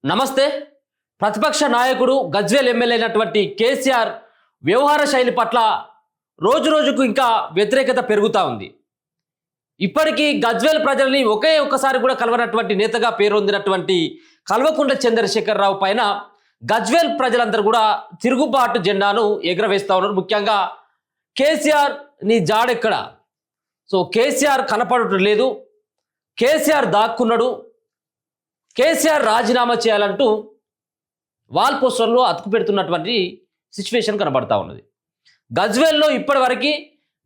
నమస్తే. ప్రతిపక్ష నాయకుడు గజ్వేల్ ఎమ్మెల్యే అయినటువంటి కేసీఆర్ వ్యవహార శైలి పట్ల రోజు రోజుకు ఇంకా వ్యతిరేకత పెరుగుతూ ఉంది. ఇప్పటికీ గజ్వేల్ ప్రజల్ని ఒక్కసారి కూడా కలవనటువంటి నేతగా పేరొందినటువంటి కల్వకుంట్ల చంద్రశేఖరరావు పైన గజ్వేల్ ప్రజలందరూ కూడా తిరుగుబాటు జెండాను ఎగురవేస్తూ ఉన్నారు. ముఖ్యంగా కేసీఆర్ నీ జాడెక్కడ, సో కేసీఆర్ కనపడటం లేదు, కేసీఆర్ దాక్కున్నాడు, కేసీఆర్ రాజీనామా చేయాలంటూ వాల్ పోస్టర్లో అతుకు పెడుతున్నటువంటి సిచ్యువేషన్ కనబడతా ఉన్నది. గజ్వేల్లో ఇప్పటివరకు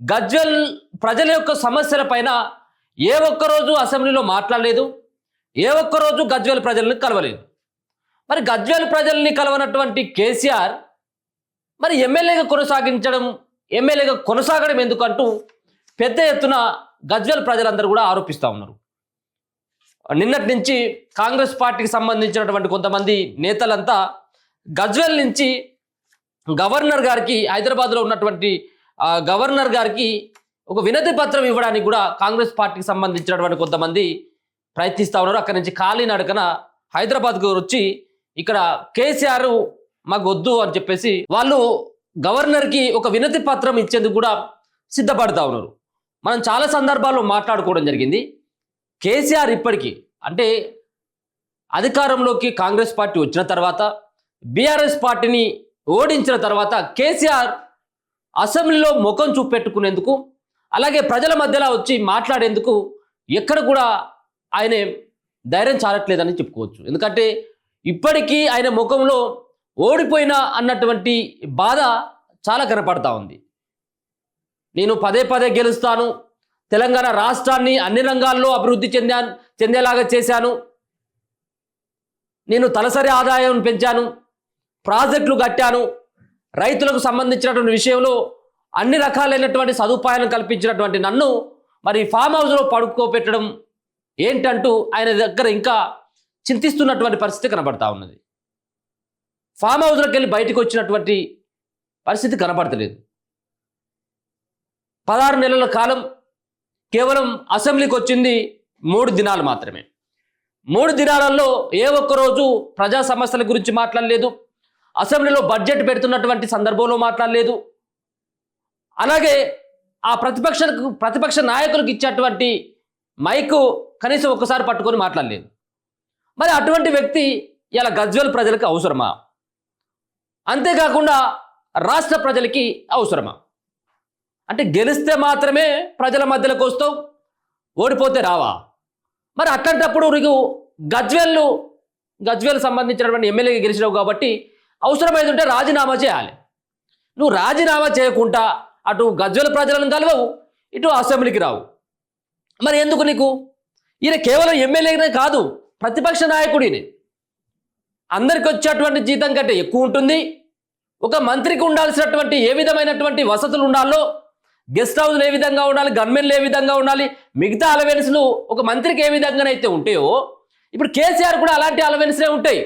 గజ్వేల్ ప్రజల యొక్క సమస్యల పైన ఏ ఒక్కరోజు అసెంబ్లీలో మాట్లాడలేదు, ఏ ఒక్కరోజు గజ్వేల్ ప్రజల్ని కలవలేదు. మరి గజ్వేల్ ప్రజల్ని కలవనటువంటి కేసీఆర్ మరి ఎమ్మెల్యేగా కొనసాగడం ఎందుకంటూ పెద్ద ఎత్తున గజ్వేల్ ప్రజలందరూ కూడా ఆరోపిస్తూ ఉన్నారు. నిన్నటి నుంచి కాంగ్రెస్ పార్టీకి సంబంధించినటువంటి కొంతమంది నేతలంతా గజ్వేల్ నుంచి గవర్నర్ గారికి, హైదరాబాద్లో ఉన్నటువంటి గవర్నర్ గారికి ఒక వినతి పత్రం ఇవ్వడానికి కూడా కాంగ్రెస్ పార్టీకి సంబంధించినటువంటి కొంతమంది ప్రయత్నిస్తూ ఉన్నారు. అక్కడి నుంచి కాలినడకన హైదరాబాద్కు వచ్చి ఇక్కడ కేసీఆర్ మాకు వద్దు అని చెప్పేసి వాళ్ళు గవర్నర్కి ఒక వినతి పత్రం ఇచ్చేందుకు కూడా సిద్ధపడతా ఉన్నారు. మనం చాలా సందర్భాల్లో మాట్లాడుకోవడం జరిగింది. కేసీఆర్ ఇప్పటికీ అంటే అధికారంలోకి కాంగ్రెస్ పార్టీ వచ్చిన తర్వాత, బీఆర్ఎస్ పార్టీని ఓడించిన తర్వాత కేసీఆర్ అసెంబ్లీలో ముఖం చూపెట్టుకునేందుకు, అలాగే ప్రజల మధ్యలో వచ్చి మాట్లాడేందుకు ఎక్కడ కూడా ఆయన ధైర్యం చాలట్లేదని చెప్పుకోవచ్చు. ఎందుకంటే ఇప్పటికీ ఆయన ముఖంలో ఓడిపోయినా అన్నటువంటి బాధ చాలా కనపడతా ఉంది. నేను పదే పదే గెలుస్తాను, తెలంగాణ రాష్ట్రాన్ని అన్ని రంగాల్లో అభివృద్ధి చెందేలాగా చేశాను, నేను తలసరి ఆదాయం పెంచాను, ప్రాజెక్టులు కట్టాను, రైతులకు సంబంధించినటువంటి విషయంలో అన్ని రకాలైనటువంటి సదుపాయాలను కల్పించినటువంటి నన్ను మరి ఫామ్ హౌస్లో పడుకోబెట్టడం ఏంటంటూ ఆయన దగ్గర ఇంకా చింతిస్తున్నటువంటి పరిస్థితి కనబడతా ఉన్నది. ఫామ్ హౌస్లోకి వెళ్ళి బయటకు వచ్చినటువంటి పరిస్థితి కనబడతలేదు. 16 నెలల కాలం కేవలం అసెంబ్లీకి వచ్చింది 3 దినాలు మాత్రమే. 3 దినాలలో ఏ ఒక్కరోజు ప్రజా సమస్యల గురించి మాట్లాడలేదు, అసెంబ్లీలో బడ్జెట్ పెడుతున్నటువంటి సందర్భంలో మాట్లాడలేదు, అలాగే ఆ ప్రతిపక్ష నాయకులకు ఇచ్చేటువంటి మైకు కనీసం ఒక్కసారి పట్టుకొని మాట్లాడలేదు. మరి అటువంటి వ్యక్తి ఇలా గజ్వేల్ ప్రజలకు అవసరమా? అంతేకాకుండా రాష్ట్ర ప్రజలకి అవసరమా? అంటే గెలిస్తే మాత్రమే ప్రజల మధ్యలోకి వస్తావు, ఓడిపోతే రావా? మరి అట్లాంటప్పుడు నీకు గజ్వేల్ సంబంధించినటువంటి ఎమ్మెల్యేగా గెలిచినావు కాబట్టి అవసరమైతే ఉంటే రాజీనామా చేయాలి. నువ్వు రాజీనామా చేయకుండా అటు గజ్వేల్ ప్రజలను కలవవు, ఇటు అసెంబ్లీకి రావు. మరి ఎందుకు నీకు? ఈయన కేవలం ఎమ్మెల్యేనే కాదు, ప్రతిపక్ష నాయకుడిని. అందరికి వచ్చేటువంటి జీతం కంటే ఎక్కువ ఉంటుంది. ఒక మంత్రికి ఉండాల్సినటువంటి ఏ విధమైనటువంటి వసతులు ఉండాలో, గెస్ట్ హౌస్లు ఏ విధంగా ఉండాలి, గన్మెన్లు ఏ విధంగా ఉండాలి, మిగతా అలవెన్స్లు ఒక మంత్రికి ఏ విధంగానైతే ఉంటాయో ఇప్పుడు కేసీఆర్ కూడా అలాంటి అలవెన్స్లే ఉంటాయి.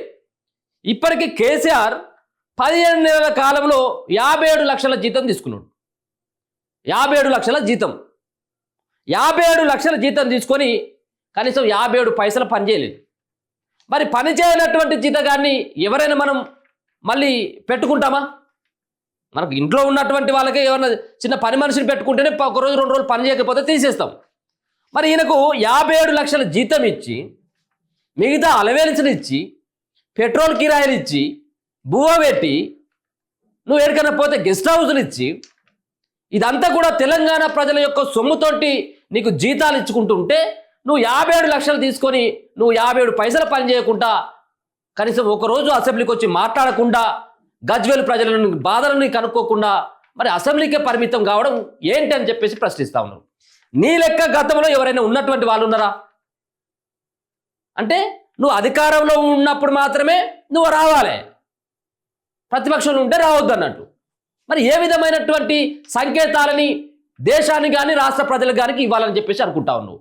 ఇప్పటికీ కేసీఆర్ 15 నెలల కాలంలో 57 లక్షల జీతం తీసుకున్నాడు. 57 లక్షల జీతం, 57 లక్షల జీతం తీసుకొని కనీసం 57 పైసలు పని చేయలేదు. మరి పని చేయనటువంటి జీతగాన్ని ఎవరైనా మనం మళ్ళీ పెట్టుకుంటామా? మనకు ఇంట్లో ఉన్నటువంటి వాళ్ళకి ఏమన్నా చిన్న పని మనిషిని పెట్టుకుంటేనే ఒక రోజు 2 రోజులు పని చేయకపోతే తీసేస్తాం. మరి ఈయనకు 57 లక్షల జీతం ఇచ్చి, మిగతా అలవెన్స్లు ఇచ్చి, పెట్రోల్ కిరాయిలు ఇచ్చి, బువ్వ పెట్టి, నువ్వు ఎక్కడికైనా పోతే గెస్ట్ హౌస్లు ఇచ్చి, ఇదంతా కూడా తెలంగాణ ప్రజల యొక్క సొమ్ముతోటి నీకు జీతాలు ఇచ్చుకుంటుంటే నువ్వు 57 లక్షలు తీసుకొని నువ్వు 57 పైసలు పని చేయకుండా, కనీసం ఒకరోజు అసెంబ్లీకి వచ్చి మాట్లాడకుండా, గజ్వేల్ ప్రజలను బాధలను కనుక్కోకుండా మరి అసెంబ్లీకే పరిమితం కావడం ఏంటి అని చెప్పేసి ప్రశ్నిస్తా ఉన్నారు. నీ లెక్క గతంలో ఎవరైనా ఉన్నటువంటి వాళ్ళు ఉన్నారా? అంటే నువ్వు అధికారంలో ఉన్నప్పుడు మాత్రమే నువ్వు రావాలి, ప్రతిపక్షంలో ఉంటే రావద్దు అన్నట్టు. మరి ఏ విధమైనటువంటి సంకేతాలని దేశానికి కానీ రాష్ట్ర ప్రజలకు కానీ ఇవ్వాలని చెప్పేసి అనుకుంటా ఉన్నావు?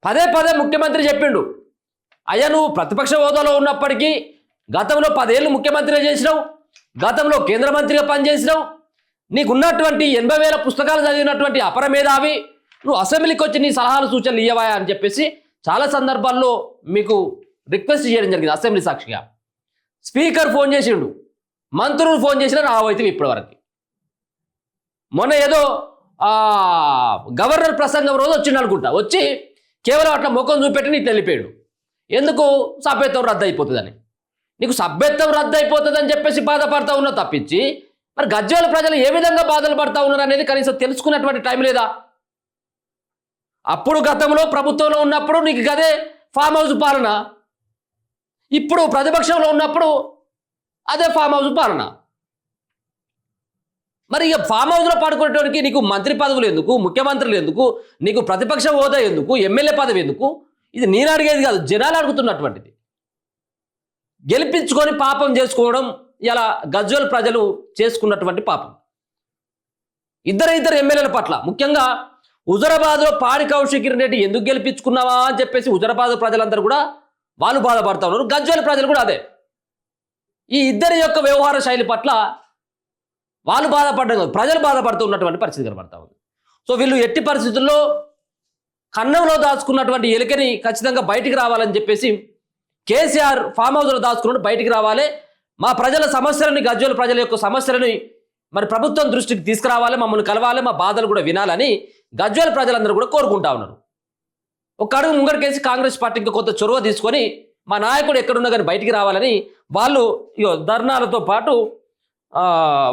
పదే పదే ముఖ్యమంత్రి చెప్పిండు, అయ్యా నువ్వు ప్రతిపక్ష హోదాలో ఉన్నప్పటికీ గతంలో 10 ఏళ్ళు ముఖ్యమంత్రిగా చేసినావు, గతంలో కేంద్ర మంత్రిగా పనిచేసినావు, నీకున్నటువంటి 80,000 పుస్తకాలు చదివినటువంటి అపర మేధావి, నువ్వు అసెంబ్లీకి వచ్చి నీ సలహాలు సూచనలు ఇయ్యవా అని చెప్పేసి చాలా సందర్భాల్లో మీకు రిక్వెస్ట్ చేయడం జరిగింది అసెంబ్లీ సాక్షిగా. స్పీకర్ ఫోన్ చేసిండు, మంత్రులు ఫోన్ చేసినా రావైతే ఇప్పటివరకు. మొన్న ఏదో గవర్నర్ ప్రసంగం రోజు వచ్చిండు అనుకుంటా, వచ్చి కేవలం అట్లా ముఖం చూపెట్టి నీకు వెళ్ళిపోయాడు. ఎందుకు? సభ్యత్వం రద్దు అయిపోతుందని. నీకు సభ్యత్వం రద్దు అయిపోతుందని చెప్పేసి బాధపడతా ఉన్నావు తప్పించి, మరి గజ్వేల ప్రజలు ఏ విధంగా బాధలు పడతా ఉన్నారు అనేది కనీసం తెలుసుకున్నటువంటి టైం లేదా? అప్పుడు గతంలో ప్రభుత్వంలో ఉన్నప్పుడు నీకు గదే ఫామ్ హౌస్ పాలన, ఇప్పుడు ప్రతిపక్షంలో ఉన్నప్పుడు అదే ఫామ్ హౌస్ పాలన. మరి ఇక ఫామ్ హౌస్లో పడుకునేటానికి నీకు మంత్రి పదవులు ఎందుకు, ముఖ్యమంత్రులు ఎందుకు, నీకు ప్రతిపక్ష హోదా ఎందుకు, ఎమ్మెల్యే పదవి ఎందుకు? ఇది నేను అడిగేది కాదు, జనాలు అడుగుతున్నటువంటిది. గెలిపించుకొని పాపం చేసుకోవడం ఇలా గజ్వేల్ ప్రజలు చేసుకున్నటువంటి పాపం. ఇద్దరు ఎమ్మెల్యేల పట్ల, ముఖ్యంగా హుజురాబాద్లో పాడి కౌశిక్ రెడ్డి ఎందుకు గెలిపించుకున్నావా అని చెప్పేసి హుజురాబాద్ ప్రజలందరూ కూడా వాళ్ళు బాధపడతా ఉన్నారు. గజ్వేల్ ప్రజలు కూడా అదే. ఈ ఇద్దరి యొక్క వ్యవహార శైలి పట్ల వాళ్ళు బాధపడడం కాదు, ప్రజలు బాధపడుతూ ఉన్నటువంటి పరిస్థితి కనబడతా ఉంది. సో వీళ్ళు ఎట్టి పరిస్థితుల్లో కన్నంలో దాచుకున్నటువంటి ఎలుకని ఖచ్చితంగా బయటికి రావాలని చెప్పేసి కేసీఆర్ ఫామ్ హౌస్లో దాచుకున్నట్టు బయటికి రావాలి, మా ప్రజల సమస్యలని, గజ్వేల్ ప్రజల యొక్క సమస్యలని మరి ప్రభుత్వం దృష్టికి తీసుకురావాలి, మమ్మల్ని కలవాలి, మా బాధలు కూడా వినాలని గజ్వేల్ ప్రజలందరూ కూడా కోరుకుంటా ఉన్నారు. ఒక అడుగు ముంగడికేసి కాంగ్రెస్ పార్టీ ఇంకా కొంత చొరవ తీసుకొని మా నాయకుడు ఎక్కడున్నా కానీ బయటికి రావాలని వాళ్ళు ధర్నాలతో పాటు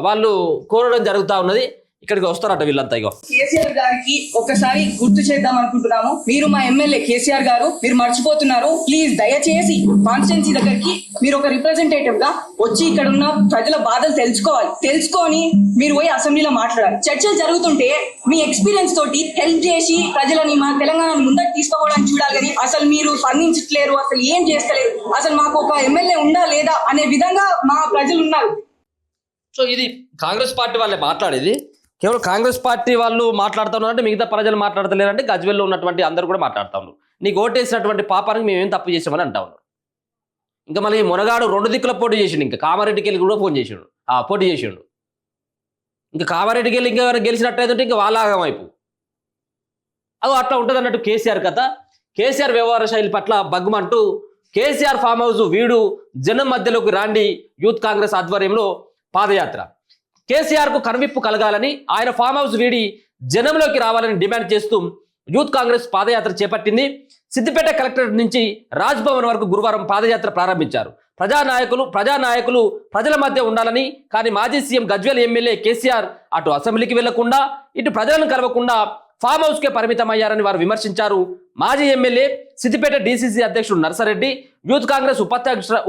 వాళ్ళు కోరడం జరుగుతూ ఉన్నది. ఇక్కడికి వస్తారట వీళ్ళంతా. ఇగో కేసీఆర్ గారికి ఒకసారి గుర్తు చేద్దాం అనుకుంటున్నాము. మీరు మా ఎమ్మెల్యే కేసీఆర్ గారు, మీరు మర్చిపోతున్నారు. ప్లీజ్ దయచేసి కాన్స్టిట్యున్సీ దగ్గరికి మీరు ఒక రిప్రజెంటేటివ్ గా వచ్చి ఇక్కడ ఉన్న ప్రజల బాధలు తెలుసుకొని మీరు పోయి అసెంబ్లీలో మాట్లాడాలి. చర్చలు జరుగుతుంటే మీ ఎక్స్పీరియన్స్ తోటి హెల్ప్ చేసి ప్రజలని, మా తెలంగాణను ముందరికి తీసుకోవడానికి చూడాలి. కానీ అసలు మీరు స్పందించట్లేరు, అసలు ఏం చేస్తలేరు. అసలు మాకు ఒక ఎమ్మెల్యే ఉందా లేదా అనే విధంగా మా ప్రజలు ఉన్నారు. సో ఇది కాంగ్రెస్ పార్టీ వాళ్ళే మాట్లాడేది. కేవలం కాంగ్రెస్ పార్టీ వాళ్ళు మాట్లాడుతున్నారంటే మిగతా ప్రజలు మాట్లాడతలేరంటే గజ్వేల్లో ఉన్నటువంటి అందరూ కూడా మాట్లాడుతూ ఉన్నారు. నీకు ఓటేసినటువంటి పాపానికి మేమేం తప్పు చేసామని అంటా ఉన్నారు. ఇంకా మళ్ళీ మొనగాడు 2 దిక్కుల పోటీ చేసిండు. ఇంకా కామారెడ్డికి వెళ్ళి కూడా పోటీ చేసిండు. ఇంకా కామారెడ్డికి వెళ్ళి ఇంకా గెలిచినట్టయితే ఇంకా వాళ్ళ ఆగం వైపు అది అట్లా ఉంటుంది అన్నట్టు కేసీఆర్ కథ. కేసీఆర్ వ్యవహార శైలి పట్ల బగ్గుమంటూ కేసీఆర్ ఫామ్ హౌస్ వీడు జనం మధ్యలోకి రాండి యూత్ కాంగ్రెస్ ఆధ్వర్యంలో పాదయాత్ర. కేసీఆర్కు కనువిప్పు కలగాలని, ఆయన ఫామ్ హౌస్ వీడి జనంలోకి రావాలని డిమాండ్ చేస్తూ యూత్ కాంగ్రెస్ పాదయాత్ర చేపట్టింది. సిద్దిపేట కలెక్టరేట్ నుంచి రాజ్భవన్ వరకు గురువారం పాదయాత్ర ప్రారంభించారు. ప్రజానాయకులు ప్రజల మధ్య ఉండాలని, కానీ మాజీ సీఎం గజ్వేల్ ఎమ్మెల్యే కేసీఆర్ అటు అసెంబ్లీకి వెళ్లకుండా ఇటు ప్రజలను కలవకుండా ఫామ్ హౌస్కే పరిమితమయ్యారని వారు విమర్శించారు. మాజీ ఎమ్మెల్యే సిద్దిపేట డీసీసీ అధ్యక్షుడు నర్సారెడ్డి, యూత్ కాంగ్రెస్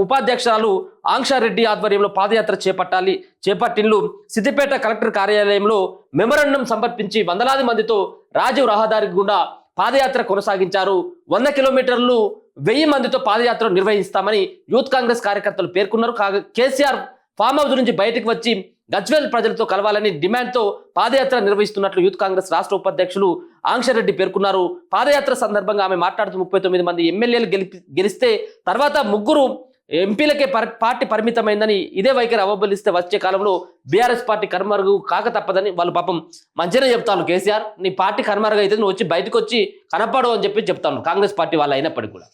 ఉపాధ్యక్షురాలు ఆంక్షారెడ్డి ఆధ్వర్యంలో పాదయాత్ర చేపట్టిండ్లు. సిద్దిపేట కలెక్టర్ కార్యాలయంలో మెమోరాండం సమర్పించి వందలాది మందితో రాజీవ్ రహదారి గుండా పాదయాత్ర కొనసాగించారు. 100 కిలోమీటర్లు 1000 మందితో పాదయాత్ర నిర్వహిస్తామని యూత్ కాంగ్రెస్ కార్యకర్తలు పేర్కొన్నారు. కేసీఆర్ ఫామ్ హౌస్ నుంచి బయటకు వచ్చి గజ్వేల్ ప్రజలతో కలవాలని డిమాండ్తో పాదయాత్ర నిర్వహిస్తున్నట్లు యూత్ కాంగ్రెస్ రాష్ట్ర ఉపాధ్యక్షులు ఆంక్షరెడ్డి పేర్కొన్నారు. పాదయాత్ర సందర్భంగా ఆమె మాట్లాడుతూ 39 మంది ఎమ్మెల్యేలు గెలిస్తే తర్వాత 3 ఎంపీలకే పార్టీ పరిమితమైందని, ఇదే వైఖరి అవబలిస్తే వచ్చే కాలంలో బీఆర్ఎస్ పార్టీ కనుమరుగు కాక తప్పదని వాళ్ళు పాపం మంచిగానే చెప్తాను. కేసీఆర్ నీ పార్టీ కనుమరుగు అయితే నువ్వు వచ్చి బయటకు వచ్చి కనపడు అని చెప్పి చెప్తాను కాంగ్రెస్ పార్టీ వాళ్ళు అయినప్పటికీ కూడా.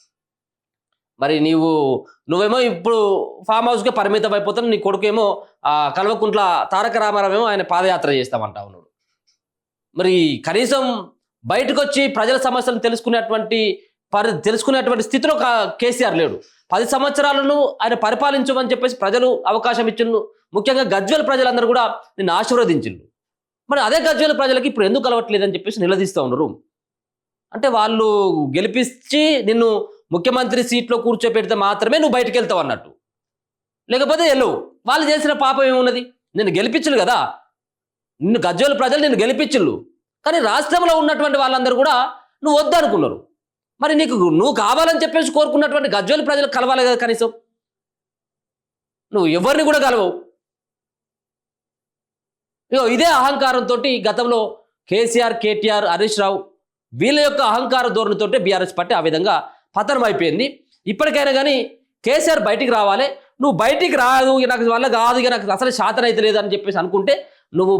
మరి నువ్వేమో ఇప్పుడు ఫామ్ హౌస్కే పరిమితం అయిపోతాను, నీ కొడుకేమో కల్వకుంట్ల తారక రామారావు ఏమో ఆయన పాదయాత్ర చేస్తామంటా ఉన్నాడు. మరి కనీసం బయటకు వచ్చి ప్రజల సమస్యలను తెలుసుకునేటువంటి స్థితిలో కేసీఆర్ లేడు. 10 సంవత్సరాలను ఆయన పరిపాలించమని చెప్పేసి ప్రజలు అవకాశం ఇచ్చిండ్రు. ముఖ్యంగా గజ్వేల్ ప్రజలందరూ కూడా నిన్ను ఆశీర్వదించిండ్రు. మరి అదే గజ్వేల్ ప్రజలకి ఇప్పుడు ఎందుకు కలవట్లేదని చెప్పేసి నిలదీస్తూ ఉన్నారు. అంటే వాళ్ళు గెలిపించి నిన్ను ముఖ్యమంత్రి సీట్లో కూర్చోపెడితే మాత్రమే నువ్వు బయటకు వెళ్తావు అన్నట్టు, లేకపోతే వెళ్ళవు. వాళ్ళు చేసిన పాపం ఏమున్నది? నిన్ను గెలిపించలు కదా, నిన్ను గజ్వేల్ ప్రజలు నిన్ను గెలిపించు. కానీ రాష్ట్రంలో ఉన్నటువంటి వాళ్ళందరూ కూడా నువ్వు వద్దనుకున్నారు. మరి నువ్వు కావాలని చెప్పేసి కోరుకున్నటువంటి గజ్వేల్ ప్రజలకు కలవాలి కదా కనీసం. నువ్వు ఎవరిని కూడా కలవవు. ఇదే అహంకారంతో గతంలో కేసీఆర్, కేటీఆర్, హరీష్ రావు వీళ్ళ యొక్క అహంకార ధోరణితో బీఆర్ఎస్ పార్టీ ఆ విధంగా పతనం అయిపోయింది. ఇప్పటికైనా కానీ కేసీఆర్ బయటికి రావాలి. నువ్వు బయటికి రాదు, నాకు వల్ల కాదు, ఇక నాకు అసలు శాతం అయితే లేదని చెప్పేసి అనుకుంటే నువ్వు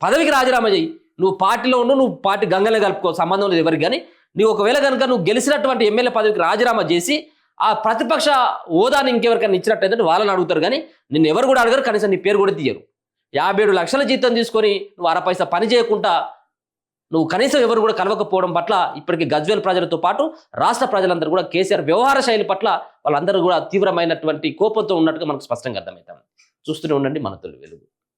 పదవికి రాజీనామా చేయి. నువ్వు పార్టీలో ఉండు, నువ్వు పార్టీ గంగలే కలుపుకో, సంబంధం లేదు ఎవరికి. కానీ నీవు ఒకవేళ కనుక నువ్వు గెలిచినటువంటి ఎమ్మెల్యే పదవికి రాజీనామా చేసి ఆ ప్రతిపక్ష హోదాని ఇంకెవరికైనా ఇచ్చినట్టయితే వాళ్ళని అడుగుతారు, కానీ నిన్ను ఎవరు కూడా అడగరు, కనీసం నీ పేరు కూడా తీయరు. 57 లక్షల జీతం తీసుకొని నువ్వు 6 పైసా పని చేయకుండా నువ్వు కనీసం ఎవరు కూడా కలవకపోవడం పట్ల ఇప్పటికీ గజ్వేల్ ప్రజలతో పాటు రాష్ట్ర ప్రజలందరూ కూడా కేసీఆర్ వ్యవహార శైలి పట్ల వాళ్ళందరూ కూడా తీవ్రమైనటువంటి కోపంతో ఉన్నట్టుగా మనకు స్పష్టంగా అర్థమవుతాం. చూస్తూనే ఉండండి మన తొలి వెలుగు.